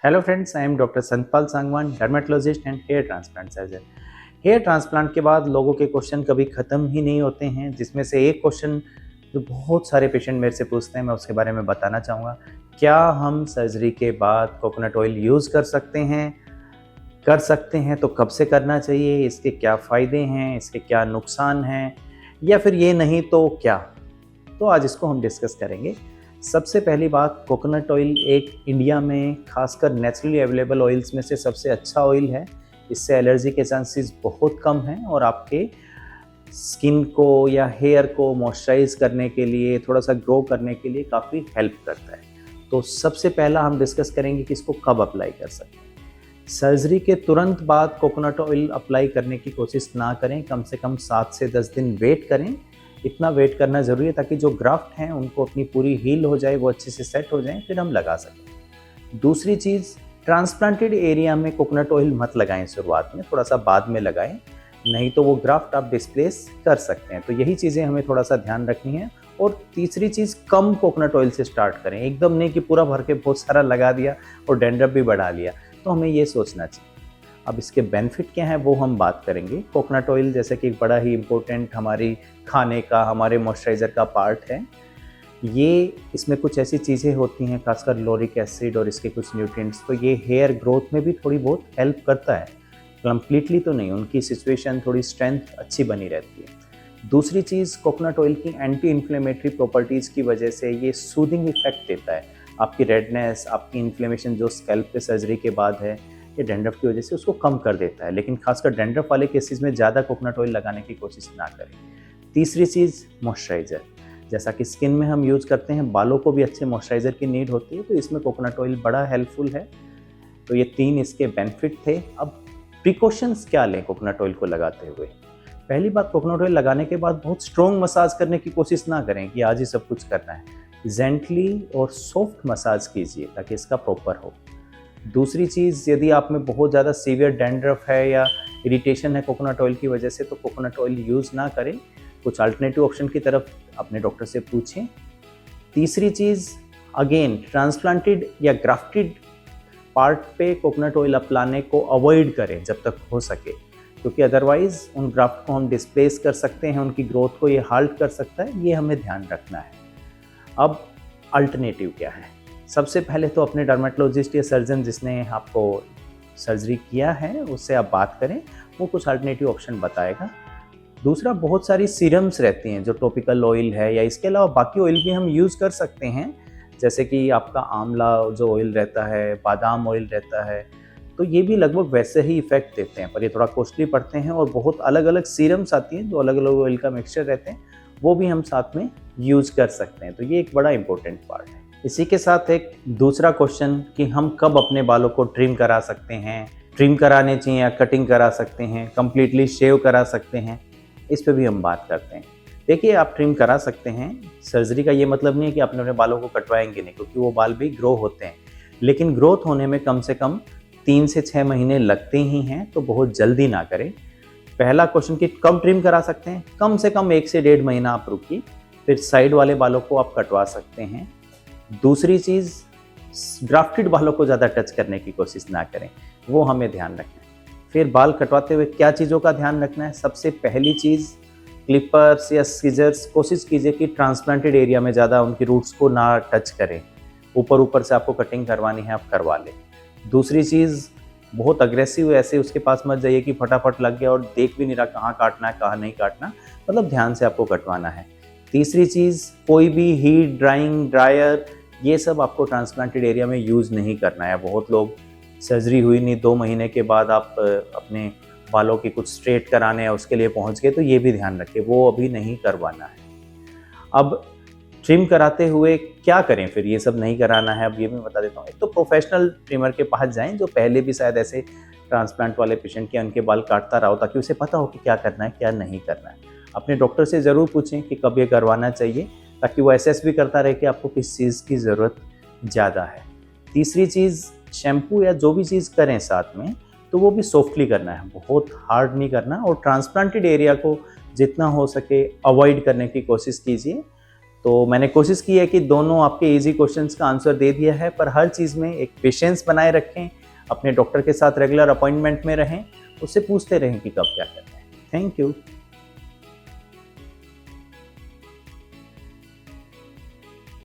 Hello friends, I am doctor Santpal Sangwan, dermatologist and hair transplant surgeon. Hair transplant के बाद लोगों के क्वेश्चन कभी ख़त्म ही नहीं होते हैं, जिसमें से एक क्वेश्चन जो बहुत सारे पेशेंट मेरे से पूछते हैं, मैं उसके बारे में बताना चाहूँगा। क्या हम सर्जरी के बाद कोकोनट ऑयल यूज़ कर सकते हैं? कर सकते हैं तो कब से करना चाहिए? इसके क्या फ़ायदे हैं? इसके क्या नुकसान हैं? या फिर ये नहीं तो क्या? तो आज इसको हम डिस्कस करेंगे। सबसे पहली बात, कोकोनट ऑयल एक इंडिया में खासकर नेचुरली अवेलेबल ऑयल्स में से सबसे अच्छा ऑयल है। इससे एलर्जी के चांसेस बहुत कम हैं और आपके स्किन को या हेयर को मॉइस्चराइज करने के लिए, थोड़ा सा ग्रो करने के लिए काफ़ी हेल्प करता है। तो सबसे पहला हम डिस्कस करेंगे कि इसको कब अप्लाई कर सकते हैं। सर्जरी के तुरंत बाद कोकोनट ऑयल अप्लाई करने की कोशिश ना करें, कम से कम 7 से 10 दिन वेट करें। इतना वेट करना ज़रूरी है ताकि जो ग्राफ्ट हैं उनको अपनी पूरी हील हो जाए, वो अच्छे से सेट हो जाएं, फिर हम लगा सकें। दूसरी चीज़, ट्रांसप्लांटेड एरिया में कोकोनट ऑयल मत लगाएं शुरुआत में, थोड़ा सा बाद में लगाएं, नहीं तो वो ग्राफ्ट आप डिस्प्लेस कर सकते हैं। तो यही चीज़ें हमें थोड़ा सा ध्यान रखनी है। और तीसरी चीज़, कम कोकोनट ऑयल से स्टार्ट करें, एकदम नहीं कि पूरा भर के बहुत सारा लगा दिया और डैंड्रफ भी बढ़ा लिया। तो हमें ये सोचना चाहिए। अब इसके बेनिफिट क्या हैं वो हम बात करेंगे। कोकोनट ऑयल जैसे कि एक बड़ा ही इम्पोर्टेंट हमारी खाने का, हमारे मॉइस्चराइज़र का पार्ट है। ये इसमें कुछ ऐसी चीज़ें होती हैं, खासकर लोरिक एसिड और इसके कुछ न्यूट्रिएंट्स, तो ये हेयर ग्रोथ में भी थोड़ी बहुत हेल्प करता है। कंप्लीटली तो नहीं, उनकी सिचुएशन थोड़ी स्ट्रेंथ अच्छी बनी रहती है। दूसरी चीज़, कोकोनट ऑयल की एंटी इन्फ्लेमेटरी प्रॉपर्टीज़ की वजह से ये सूदिंग इफेक्ट देता है। आपकी रेडनेस, आपकी इन्फ्लेमेशन जो स्कैल्प पे सर्जरी के बाद है, ये डैंड्रफ की वजह से उसको कम कर देता है। लेकिन खासकर डैंड्रफ वाले केसेस में ज़्यादा कोकोनट ऑयल लगाने की कोशिश ना करें। तीसरी चीज़, मॉइस्चराइज़र। जैसा कि स्किन में हम यूज़ करते हैं, बालों को भी अच्छे मॉइस्चराइज़र की नीड होती है, तो इसमें कोकोनट ऑयल बड़ा हेल्पफुल है। तो ये 3 इसके बेनिफिट थे। अब प्रिकॉशंस क्या लें कोकोनट ऑयल को लगाते हुए? पहली बात, कोकोनट ऑयल लगाने के बाद बहुत स्ट्रॉन्ग मसाज करने की कोशिश ना करें कि आज ही सब कुछ करना है। जेंटली और सॉफ्ट मसाज कीजिए ताकि इसका प्रॉपर हो। दूसरी चीज़, यदि आप में बहुत ज़्यादा सीवियर डैंड्रफ है या इरिटेशन है कोकोनट ऑयल की वजह से, तो कोकोनट ऑयल यूज़ ना करें। कुछ अल्टरनेटिव ऑप्शन की तरफ अपने डॉक्टर से पूछें। तीसरी चीज़, अगेन ट्रांसप्लांटेड या ग्राफ्टेड पार्ट पे कोकोनट ऑयल अप्लाने को अवॉइड करें जब तक हो सके, क्योंकि अदरवाइज़ उन ग्राफ्ट को हम डिस्प्लेस कर सकते हैं, उनकी ग्रोथ को ये हाल्ट कर सकता है। ये हमें ध्यान रखना है। अब अल्टरनेटिव क्या है? सबसे पहले तो अपने डर्मेटोलॉजिस्ट या सर्जन जिसने आपको सर्जरी किया है उससे आप बात करें, वो कुछ अल्टरनेटिव ऑप्शन बताएगा। दूसरा, बहुत सारी सीरम्स रहती हैं जो टॉपिकल ऑयल है, या इसके अलावा बाकी ऑयल भी हम यूज़ कर सकते हैं, जैसे कि आपका आंवला जो ऑयल रहता है, बादाम ऑयल रहता है, तो ये भी लगभग वैसे ही इफेक्ट देते हैं, पर ये थोड़ा कॉस्टली पड़ते हैं। और बहुत अलग अलग सीरम्स आती हैं जो अलग अलग ऑयल का मिक्सचर रहते हैं, वो भी हम साथ में यूज़ कर सकते हैं। तो ये एक बड़ा इंपॉर्टेंट पार्ट है। इसी के साथ एक दूसरा क्वेश्चन कि हम कब अपने बालों को ट्रिम करा सकते हैं, ट्रिम कराने चाहिए या कटिंग करा सकते हैं, कम्प्लीटली शेव करा सकते हैं, इस पे भी हम बात करते हैं। देखिए, आप ट्रिम करा सकते हैं। सर्जरी का ये मतलब नहीं है कि आप अपने बालों को कटवाएंगे नहीं, क्योंकि वो बाल भी ग्रो होते हैं, लेकिन ग्रोथ होने में कम से कम 3 से 6 महीने लगते ही हैं, तो बहुत जल्दी ना करें। पहला क्वेश्चन कि कब ट्रिम करा सकते हैं, कम से कम 1 से 1.5 महीना आप रुकिए, फिर साइड वाले बालों को आप कटवा सकते हैं। दूसरी चीज़, ग्राफ्टेड बालों को ज़्यादा टच करने की कोशिश ना करें, वो हमें ध्यान रखना है। फिर बाल कटवाते हुए क्या चीज़ों का ध्यान रखना है? सबसे पहली चीज़, क्लिपर्स या सीजर्स कोशिश कीजिए कि ट्रांसप्लांटेड एरिया में ज़्यादा उनकी रूट्स को ना टच करें। ऊपर ऊपर से आपको कटिंग करवानी है, आप करवा लें। दूसरी चीज़, बहुत अग्रेसिव ऐसे उसके पास मत जाइए कि फटाफट लग गया और देख भी नहीं रहा कहाँ काटना है कहाँ नहीं काटना, मतलब ध्यान से आपको कटवाना है। तीसरी चीज़, कोई भी हीट ड्राइंग ड्रायर ये सब आपको ट्रांसप्लांटेड एरिया में यूज़ नहीं करना है। बहुत लोग सर्जरी हुई नहीं 2 महीने के बाद आप अपने बालों की कुछ स्ट्रेट कराने हैं उसके लिए पहुंच गए, तो ये भी ध्यान रखें, वो अभी नहीं करवाना है। अब ट्रिम कराते हुए क्या करें फिर? ये सब नहीं कराना है, अब ये मैं बता देता हूँ। एक तो प्रोफेशनल ट्रिमर के पास जाएं जो पहले भी शायद ऐसे ट्रांसप्लांट वाले पेशेंट के उनके बाल काटता रहा हो, ताकि उसे पता हो कि क्या करना है क्या नहीं करना है। अपने डॉक्टर से ज़रूर पूछें कि कब ये करवाना चाहिए, ताकि वो एसेस भी करता रहे कि आपको किस चीज़ की ज़रूरत ज़्यादा है। तीसरी चीज़, शैम्पू या जो भी चीज़ करें साथ में, तो वो भी सॉफ्टली करना है, बहुत हार्ड नहीं करना। और ट्रांसप्लांटेड एरिया को जितना हो सके अवॉइड करने की कोशिश कीजिए। तो मैंने कोशिश की है कि दोनों आपके इजी क्वेश्चंस का आंसर दे दिया है, पर हर चीज़ में एक पेशेंस बनाए रखें, अपने डॉक्टर के साथ रेगुलर अपॉइंटमेंट में रहें, उससे पूछते रहें कि कब क्या करना है। Thank you.